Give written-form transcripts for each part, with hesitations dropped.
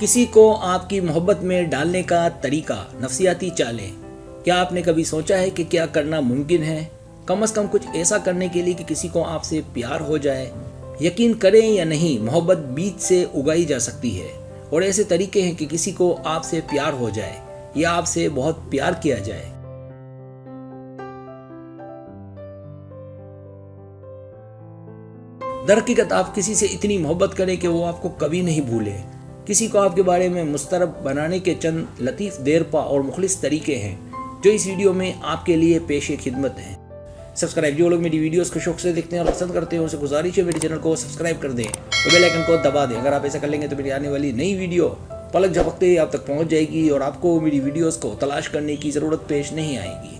کسی کو آپ کی محبت میں ڈالنے کا طریقہ، نفسیاتی چالیں۔ کیا آپ نے کبھی سوچا ہے کہ کیا کرنا ممکن ہے؟ کم از کم کچھ ایسا کرنے کے لیے کہ کسی کو آپ سے پیار ہو جائے۔ یقین کریں یا نہیں، محبت بیج سے اگائی جا سکتی ہے، اور ایسے طریقے ہیں کہ کسی کو آپ سے پیار ہو جائے یا آپ سے بہت پیار کیا جائے۔ در حقیقت آپ کسی سے اتنی محبت کریں کہ وہ آپ کو کبھی نہیں بھولے۔ کسی کو آپ کے بارے میں مسترب بنانے کے چند لطیف، دیرپا اور مخلص طریقے ہیں جو اس ویڈیو میں آپ کے لیے پیش خدمت ہیں۔ سبسکرائب، جو لوگ میری ویڈیوز کو شوق سے دیکھتے ہیں اور پسند کرتے ہیں، ان سے گزارش ہے میرے چینل کو سبسکرائب کر دیں اور بیل آئیکن کو دبا دیں۔ اگر آپ ایسا کر لیں گے تو میری آنے والی نئی ویڈیو پلک جھپکتے ہی آپ تک پہنچ جائے گی اور آپ کو میری ویڈیوز کو تلاش کرنے کی ضرورت پیش نہیں آئے گی۔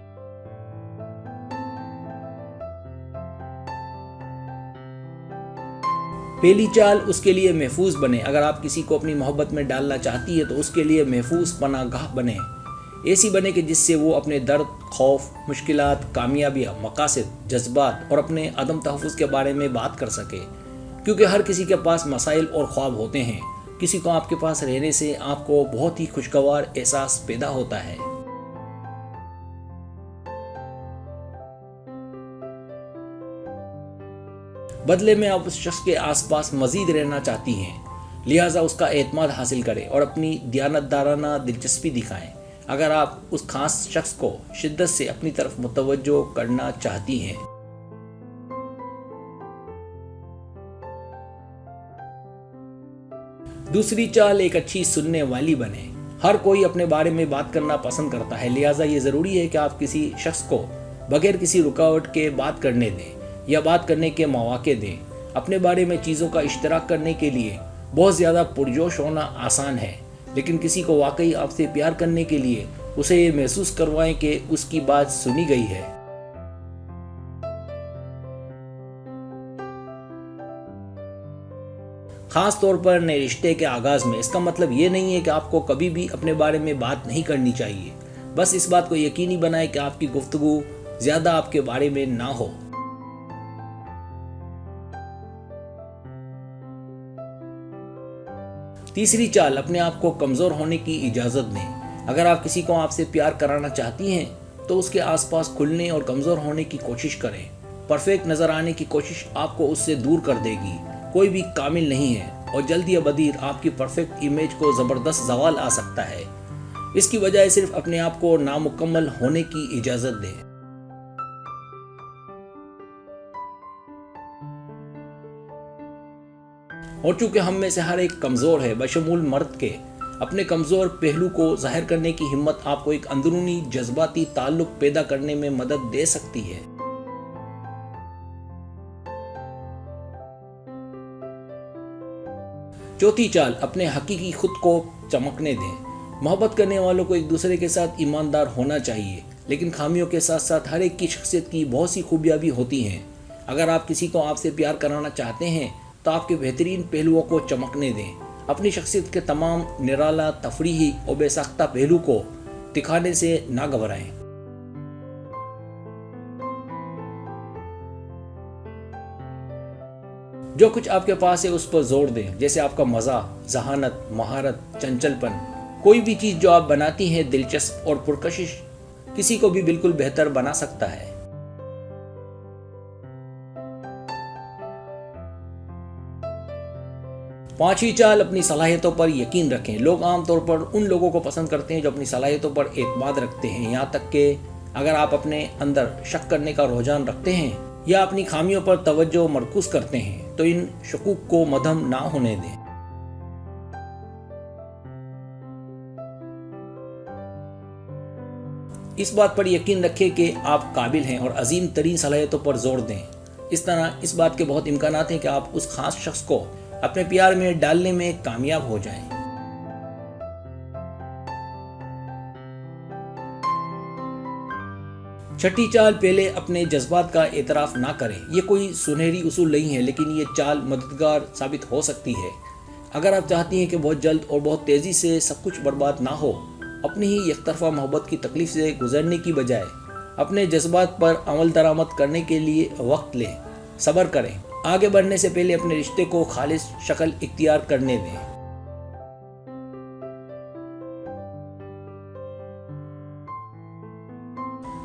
پہلی چال، اس کے لیے محفوظ بنے۔ اگر آپ کسی کو اپنی محبت میں ڈالنا چاہتی ہے تو اس کے لیے محفوظ پناہ گاہ بنے۔ ایسی بنے کہ جس سے وہ اپنے درد، خوف، مشکلات، کامیابیاں، مقاصد، جذبات اور اپنے عدم تحفظ کے بارے میں بات کر سکے، کیونکہ ہر کسی کے پاس مسائل اور خواب ہوتے ہیں۔ کسی کو آپ کے پاس رہنے سے آپ کو بہت ہی خوشگوار احساس پیدا ہوتا ہے۔ بدلے میں آپ اس شخص کے آس پاس مزید رہنا چاہتی ہیں، لہٰذا اس کا اعتماد حاصل کریں اور اپنی دیانتدارانہ دلچسپی دکھائیں۔ اگر آپ اس خاص شخص کو شدت سے اپنی طرف متوجہ کرنا چاہتی ہیں۔ دوسری چال، ایک اچھی سننے والی بنے۔ ہر کوئی اپنے بارے میں بات کرنا پسند کرتا ہے، لہٰذا یہ ضروری ہے کہ آپ کسی شخص کو بغیر کسی رکاوٹ کے بات کرنے دیں یا بات کرنے کے مواقع دیں۔ اپنے بارے میں چیزوں کا اشتراک کرنے کے لیے بہت زیادہ پرجوش ہونا آسان ہے، لیکن کسی کو واقعی آپ سے پیار کرنے کے لیے اسے یہ محسوس کروائیں کہ اس کی بات سنی گئی ہے۔ خاص طور پر نئے رشتے کے آغاز میں۔ اس کا مطلب یہ نہیں ہے کہ آپ کو کبھی بھی اپنے بارے میں بات نہیں کرنی چاہیے، بس اس بات کو یقینی بنائیں کہ آپ کی گفتگو زیادہ آپ کے بارے میں نہ ہو۔ تیسری چال، اپنے آپ کو کمزور ہونے کی اجازت دیں۔ اگر آپ کسی کو آپ سے پیار کرانا چاہتی ہیں تو اس کے آس پاس کھلنے اور کمزور ہونے کی کوشش کریں۔ پرفیکٹ نظر آنے کی کوشش آپ کو اس سے دور کر دے گی۔ کوئی بھی کامل نہیں ہے اور جلد یا بدیر آپ کی پرفیکٹ امیج کو زبردست زوال آ سکتا ہے۔ اس کی بجائے صرف اپنے آپ کو نامکمل ہونے کی اجازت دیں۔ اور چونکہ ہم میں سے ہر ایک کمزور ہے، بشمول مرد کے، اپنے کمزور پہلو کو ظاہر کرنے کی ہمت آپ کو ایک اندرونی جذباتی تعلق پیدا کرنے میں مدد دے سکتی ہے۔ چوتھی چال، اپنے حقیقی خود کو چمکنے دیں۔ محبت کرنے والوں کو ایک دوسرے کے ساتھ ایماندار ہونا چاہیے، لیکن خامیوں کے ساتھ ساتھ ہر ایک کی شخصیت کی بہت سی خوبیاں بھی ہوتی ہیں۔ اگر آپ کسی کو آپ سے پیار کرانا چاہتے ہیں تو آپ کے بہترین پہلوؤں کو چمکنے دیں۔ اپنی شخصیت کے تمام نرالا، تفریحی اور بے ساختہ پہلو کو دکھانے سے نہ گھبرائیں۔ جو کچھ آپ کے پاس ہے اس پر زور دیں، جیسے آپ کا مزہ، ذہانت، مہارت، چنچل پن۔ کوئی بھی چیز جو آپ بناتی ہیں دلچسپ اور پرکشش کسی کو بھی بالکل بہتر بنا سکتا ہے۔ پانچویں چال، اپنی صلاحیتوں پر یقین رکھیں۔ لوگ عام طور پر ان لوگوں کو پسند کرتے ہیں جو اپنی صلاحیتوں پر اعتماد رکھتے ہیں، یہاں تک کہ اگر آپ اپنے اندر شک کرنے کا رجحان رکھتے ہیں یا اپنی خامیوں پر توجہ مرکوز کرتے ہیں تو ان شکوک کو مدھم نہ ہونے دیں۔ اس بات پر یقین رکھیں کہ آپ قابل ہیں اور عظیم ترین صلاحیتوں پر زور دیں۔ اس طرح اس بات کے بہت امکانات ہیں کہ آپ اس خاص شخص کو اپنے پیار میں ڈالنے میں کامیاب ہو جائیں۔ چھٹی چال، پہلے اپنے جذبات کا اعتراف نہ کریں۔ یہ کوئی سنہری اصول نہیں ہے، لیکن یہ چال مددگار ثابت ہو سکتی ہے۔ اگر آپ چاہتی ہیں کہ بہت جلد اور بہت تیزی سے سب کچھ برباد نہ ہو، اپنی ہی یک طرفہ محبت کی تکلیف سے گزرنے کی بجائے اپنے جذبات پر عمل درآمد کرنے کے لیے وقت لیں، صبر کریں۔ آگے بڑھنے سے پہلے اپنے رشتے کو خالص شکل اختیار کرنے دیں۔